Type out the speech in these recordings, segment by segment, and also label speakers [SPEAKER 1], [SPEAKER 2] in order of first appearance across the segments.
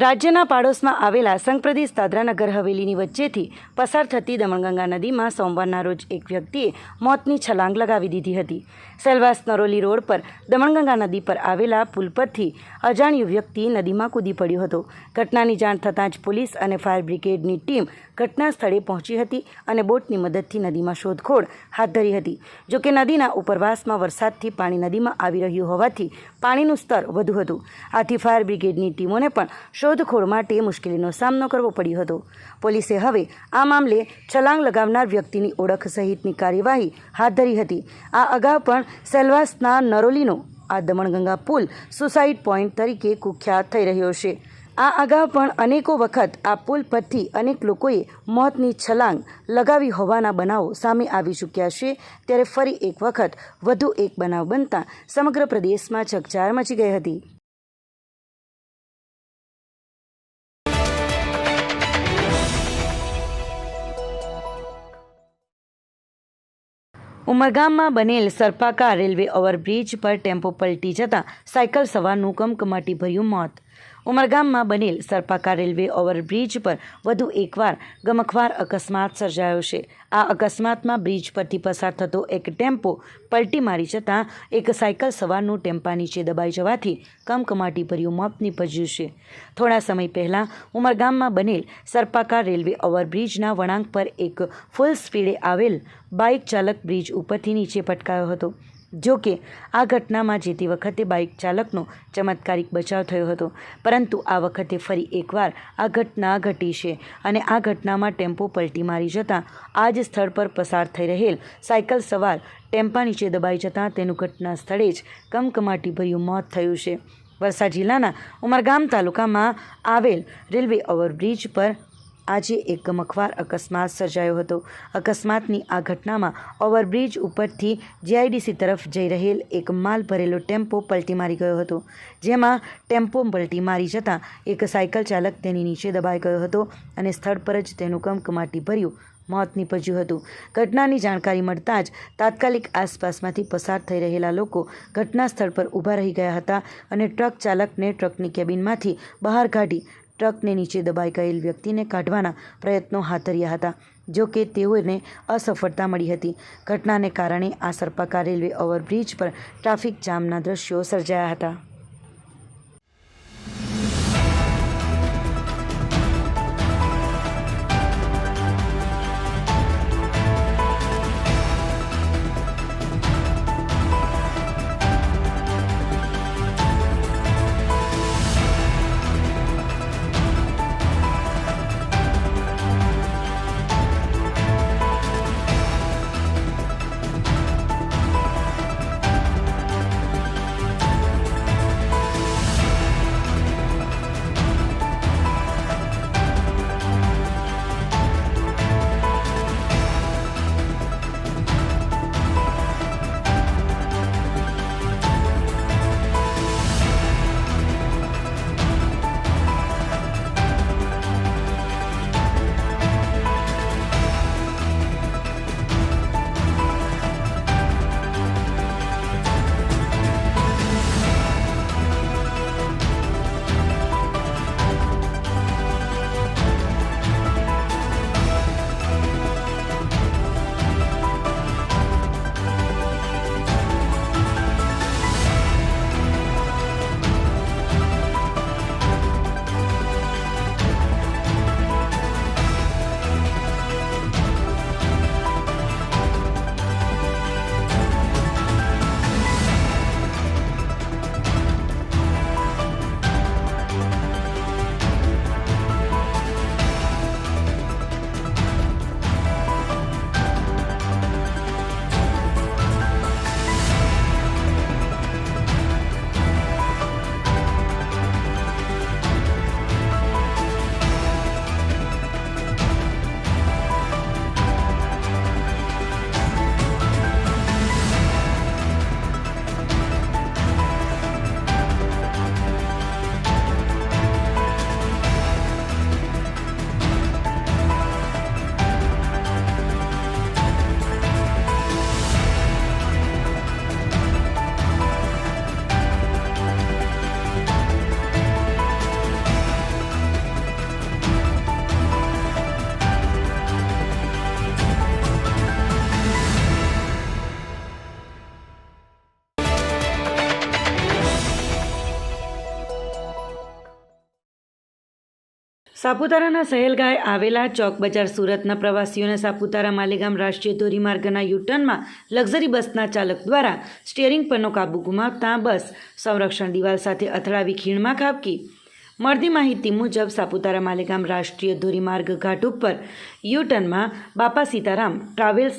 [SPEAKER 1] રાજ્યના પાડોશમાં આવેલા સંઘપ્રદેશ દાદરા નગર હવેલીની વચ્ચેથી પસાર થતી દમણગંગા નદીમાં સોમવારના રોજ એક વ્યક્તિએ મોતની છલાંગ લગાવી દીધી હતી. સેલવાસ નરોલી રોડ પર દમણગંગા નદી પર આવેલા પુલ પરથી અજાણ્યો વ્યક્તિ નદીમાં કૂદી પડ્યો હતો. ઘટનાની જાણ થતાં જ પોલીસ અને ફાયર બ્રિગેડની ટીમ ઘટના સ્થળે પહોંચી હતી અને બોટની મદદથી નદીમાં શોધખોળ હાથ ધરી હતી. જોકે નદીના ઉપરવાસમાં વરસાદથી પાણી નદીમાં આવી રહ્યું હોવાથી પાણીનું સ્તર વધુ હતું. આથી ફાયર બ્રિગેડની ટીમોને પણ શોધખોળ માટે મુશ્કેલીનો સામનો કરવો પડ્યો હતો. પોલીસે હવે આ મામલે છલાંગ લગાવનાર વ્યક્તિની ઓળખ સહિતની કાર્યવાહી હાથ ધરી હતી. આ અગાઉ પણ સેલવાસના નરોલીનો આ દમણગંગા પુલ સુસાઇડ પોઈન્ટ તરીકે કુખ્યાત થઈ રહ્યો છે. આ અગાઉ પણ અનેકો વખત આ પુલ પરથી અનેક લોકોએ મોતની છલાંગ લગાવી હોવાના બનાવો સામે આવી ચૂક્યા છે. ત્યારે ફરી એક વખત વધુ એક બનાવ બનતા સમગ્ર પ્રદેશમાં ચકચાર મચી ગઈ હતી. ઉમરગામમાં બનેલ સરપાકા રેલવે ઓવરબ્રિજ પર ટેમ્પો પલટી જતાં સાયકલ સવારનું કમકમાટીભર્યું મોત. ઉમરગામમાં બનેલ સરપાકા રેલવે ઓવરબ્રિજ પર વધુ એકવાર ગમખ્વાર અકસ્માત સર્જાયો છે. આ અકસ્માતમાં બ્રિજ પરથી પસાર થતો એક ટેમ્પો પલટી મારી જતાં એક સાયકલ સવારનું ટેમ્પા નીચે દબાઈ જવાથી કમકમાટીભર્યું મોત નીપજ્યું છે. થોડા સમય પહેલાં ઉમરગામમાં બનેલ સરપાકા રેલવે ઓવરબ્રિજના વળાંક પર એક ફૂલ સ્પીડે આવેલ બાઇક ચાલક બ્રિજ ઉપરથી નીચે પટકાયો હતો. જો કે આ ઘટનામાં જે તે વખતે બાઇક ચાલકનો ચમત્કારિક બચાવ થયો હતો, પરંતુ આ વખતે ફરી એકવાર આ ઘટના ઘટી છે અને આ ઘટનામાં ટેમ્પો પલટી મારી જતાં આ જ સ્થળ પર પસાર થઈ રહેલ સાયકલ સવાર ટેમ્પા નીચે દબાઈ જતાં તેનું ઘટના સ્થળે જ કમકમાટીભર્યું મોત થયું છે. વલસાડ જિલ્લાના ઉમરગામ તાલુકામાં આવેલ રેલવે ઓવરબ્રિજ પર આજે એક ગમખ્વાર અકસ્માત સર્જાયો હતો. અકસ્માતની આ ઘટનામાં ઓવરબ્રિજ ઉપરથી જીઆઈડીસી તરફ જઈ રહેલ એક માલ ભરેલો ટેમ્પો પલટી મારી ગયો હતો, જેમાં ટેમ્પો પલટી મારી જતાં એક સાયકલ ચાલક તેની નીચે દબાઈ ગયો હતો અને સ્થળ પર જ તેનું કમકમાટીભર્યું મોત નીપજ્યું હતું. ઘટનાની જાણકારી મળતાં જ તાત્કાલિક આસપાસમાંથી પસાર થઈ રહેલા લોકો ઘટના સ્થળ પર ઊભા રહી ગયા હતા અને ટ્રક ચાલકને ટ્રકની કેબિનમાંથી બહાર કાઢી ટ્રકને નીચે દબાઈ ગયેલ વ્યક્તિને કાઢવાના પ્રયત્નો હાથ ધર્યા હતા. જો કે તેઓને અસફળતા મળી હતી. ઘટનાને કારણે આ સરપાકા રેલવે ઓવરબ્રિજ પર ટ્રાફિક જામના દ્રશ્યો સર્જાયા હતા. સાપુતારાના સહેલગાંવે આવેલા ચોક બજાર સુરતના પ્રવાસીઓને સાપુતારા માલેગામ રાષ્ટ્રીય ધોરીમાર્ગના યુટર્નમાં લક્ઝરી બસના ચાલક દ્વારા સ્ટિયરિંગ પરનો કાબુ ગુમાવતા બસ સંરક્ષણ દિવાલ સાથે અથડાવી ખીણમાં ખાબકી। મળતી માહિતી મુજબ સાપુતારા માલેગામ રાષ્ટ્રીય ધોરીમાર્ગ ઘાટ ઉપર યુટર્નમાં બાપા સીતારામ ટ્રાવેલ્સ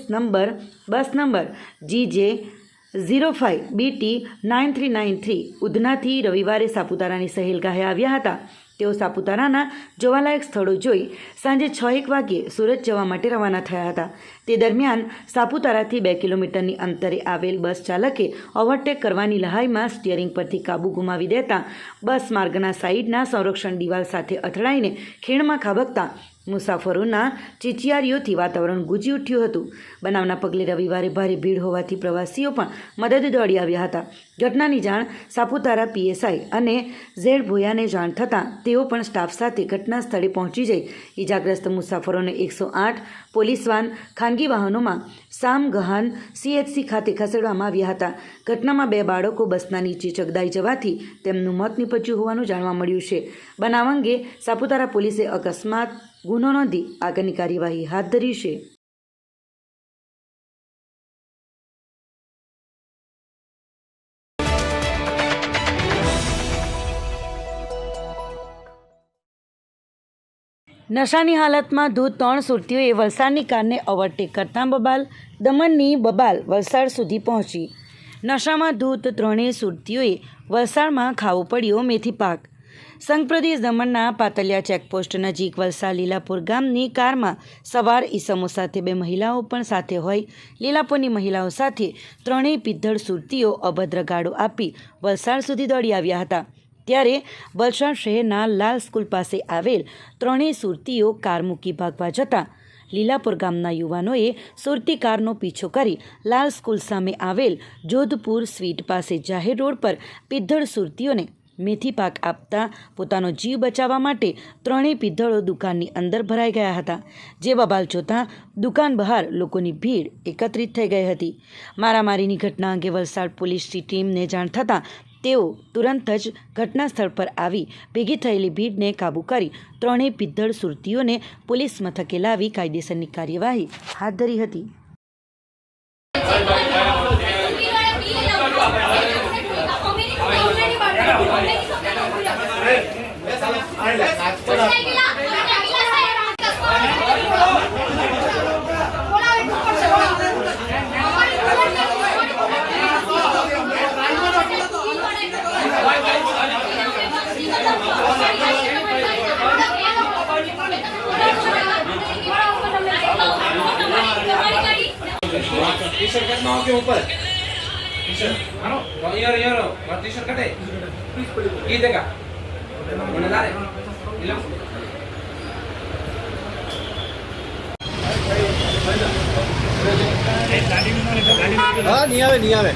[SPEAKER 1] બસ નંબર GJ05 BT 9393 ઉધનાથી રવિવારે સાપુતારાની સહેલગાંવે આવ્યા હતા। તેઓ સાપુતારાના જોવાલાયક સ્થળો જોઈ સાંજે 6:01 વાગ્યે સુરત જવા માટે રવાના થયા હતા। તે દરમિયાન સાપુતારાથી 2 કિલોમીટરની અંતરે આવેલ બસ ચાલકે ઓવરટેક કરવાની લહાઈમાં સ્ટિયરિંગ પરથી કાબુ ગુમાવી દેતા બસ માર્ગના સાઈડના સંરક્ષણ દિવાલ સાથે અથડાઈને ખીણમાં ખાબકતા મુસાફરોના ચીચિયારીઓથી વાતાવરણ ગુંજી ઉઠ્યું હતું। બનાવના પગલે રવિવારે ભારે ભીડ હોવાથી પ્રવાસીઓ પણ મદદ દોડી આવ્યા હતા। ઘટનાની જાણ સાપુતારા PSI અને ઝેડ ભોયાને જાણ થતાં તેઓ પણ સ્ટાફ સાથે ઘટના સ્થળે પહોંચી જઈ ઇજાગ્રસ્ત મુસાફરોને 108 પોલીસ વાન ખાનગી વાહનોમાં સામગહાન CHC ખાતે ખસેડવામાં આવ્યા હતા। ઘટનામાં 2 બાળકો બસના નીચે ચગદાઈ જવાથી તેમનું મોત નીપજ્યું હોવાનું જાણવા મળ્યું છે। બનાવ અંગે સાપુતારા પોલીસે અકસ્માત ગુનો નોંધી આગળની કાર્યવાહી હાથ ધરી છે। નશાની હાલતમાં ધૂત 3 સુરતીઓએ વલસાડની કારને ઓવરટેક કરતાં બબાલ। દમણની બબાલ વલસાડ સુધી પહોંચી। નશામાં ધૂત 3 સુરતીઓએ વલસાડમાં ખાવો પડ્યો મેથી પાક। સંઘ પ્રદેશ દમણના પાતલિયા ચેકપોસ્ટ નજીક વલસાડ લીલાપુર ગામની કારમાં સવાર ઈસમો સાથે 2 મહિલાઓ પણ સાથે હોય। લીલાપુરની મહિલાઓ સાથે 3 પિદ્ધળ સુરતીઓ અભદ્ર ગાળો આપી વલસાડ સુધી દોડી આવ્યા હતા। ત્યારે વલસાડ શહેરના લાલ સ્કૂલ પાસે આવેલ 3 સુરતીઓ કાર મૂકી ભાગવા જતાં લીલાપુર ગામના યુવાનોએ સુરતી કારનો પીછો કરી લાલ સ્કૂલ સામે આવેલ જોધપુર સ્વીટ પાસે જાહેર રોડ પર પિદ્ધળ સુરતીઓને મેથી પાક આપતા પોતાનો જીવ બચાવવા માટે 3 પિદ્ધળો દુકાનની અંદર ભરાઈ ગયા હતા। જે બબાલ જોતાં દુકાન બહાર લોકોની ભીડ એકત્રિત થઈ ગઈ હતી। મારામારીની ઘટના અંગે વલસાડ પોલીસની ટીમને જાણ થતાં તેઓ તુરંત જ ઘટના સ્થળ પર આવી ભેગી થયેલી ભીડને કાબૂ કરી 3 પિદ્ધળ સુરતીઓને પોલીસ મથકે લાવી કાયદેસરની કાર્યવાહી હાથ ધરી હતી।
[SPEAKER 2] टी-शर्ट कटना हो के ऊपर टी-शर्ट हां यार टी-शर्ट कटे ये देगा મને લારે લે
[SPEAKER 3] હા નહીં આવે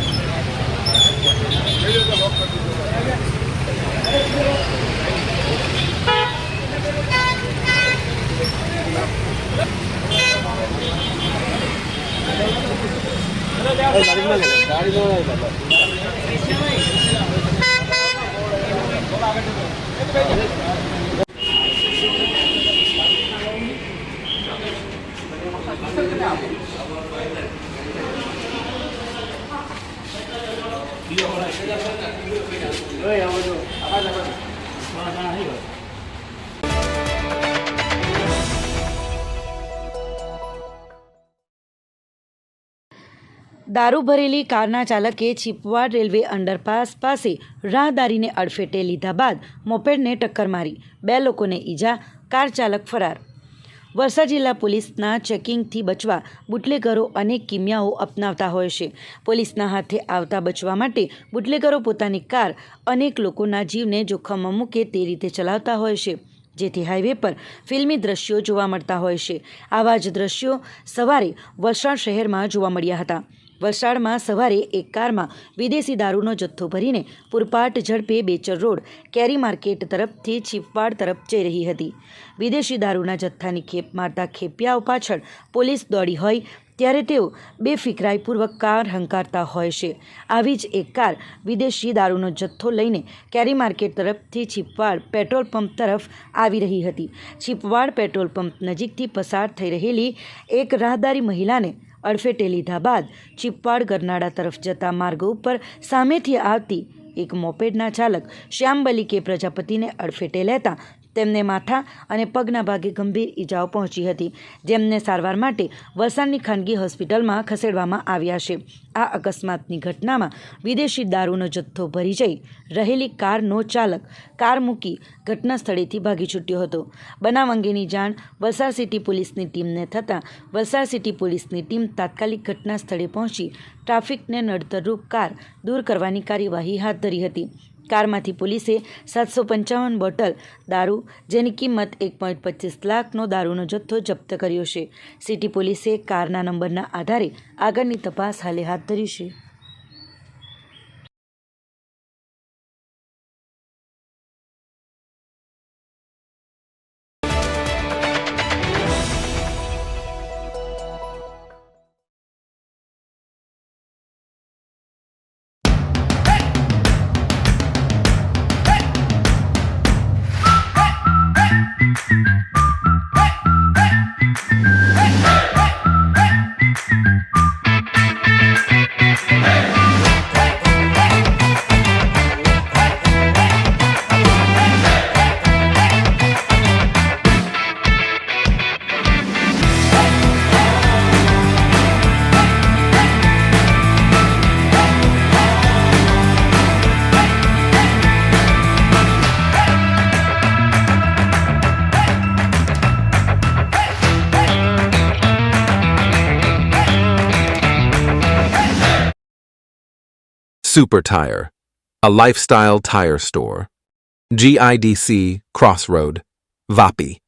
[SPEAKER 1] દારૂ ભરેલી કારના ચાલકે છીપવાડ રેલવે અંડરપાસ પાસે રાહદારીને અડફેટે લીધા બાદ મોપેડને ટક્કર મારી 2 લોકોને ઈજા, કાર ચાલક ફરાર। વલસાડ જિલ્લા પોલીસના ચેકિંગથી બચવા બુટલેગરો અનેક કિમિયાઓ અપનાવતા હોય છે। પોલીસના હાથે આવતા બચવા માટે બુટલેગરો પોતાની કાર અનેક લોકોના જીવને જોખમમાં મૂકે તે રીતે ચલાવતા હોય છે, જેથી હાઈવે પર ફિલ્મી દ્રશ્યો જોવા મળતા હોય છે। આવા જ દ્રશ્યો સવારે વલસાડ શહેરમાં જોવા મળ્યા હતા। વલસાડમાં સવારે એક કારમાં વિદેશી દારૂનો જથ્થો ભરીને પૂરપાટ ઝડપે બેચર રોડ કેરી માર્કેટ તરફથી છીપવાડ તરફ જઈ રહી હતી। વિદેશી દારૂના જથ્થાની ખેપ મારતા ખેપિયાઓ પાછળ પોલીસ દોડી હોય ત્યારે તેઓ બેફિકરાઈપૂર્વક કાર હંકારતા હોય છે. આવી જ એક કાર વિદેશી દારૂનો જથ્થો લઈને કેરી માર્કેટ તરફથી છીપવાડ પેટ્રોલ પંપ તરફ આવી રહી હતી. છીપવાડ પેટ્રોલ પંપ નજીકથી પસાર થઈ રહેલી એક રાહદારી મહિલાને અડફેટે લીધા બાદ છીપવાડ ગરનાળા તરફ જતા માર્ગો ઉપર સામેથી આવતી એક મોપેડના ચાલક શ્યામ બલિકે પ્રજાપતિને અડફેટે લેતા તેમને માથા અને પગના ભાગે ગંભીર ઈજાઓ પહોંચી હતી, જેમને સારવાર માટે વલસાડની ખાનગી હોસ્પિટલમાં ખસેડવામાં આવ્યા છે. આ અકસ્માતની ઘટનામાં વિદેશી દારૂનો જથ્થો ભરી જઈ રહેલી કારનો ચાલક કાર મૂકી ઘટના સ્થળેથી ભાગી છૂટ્યો હતો. બનાવ અંગેની જાણ વલસાડ સિટી પોલીસની ટીમને થતાં વલસાડ સિટી પોલીસની ટીમ તાત્કાલિક ઘટના સ્થળે પહોંચી ટ્રાફિકને નડતરરૂપ કાર દૂર કરવાની કાર્યવાહી હાથ ધરી હતી. કારમાંથી પોલીસે 755 બોટલ દારૂ, જેની કિંમત 1.25 લાખનો દારૂનો જથ્થો જપ્ત કર્યો છે. સિટી પોલીસે કારના નંબરના આધારે આગળની તપાસ હાલે હાથ ધરી છે.
[SPEAKER 4] Super Tire, a lifestyle tire store. GIDC Crossroad, Vapi.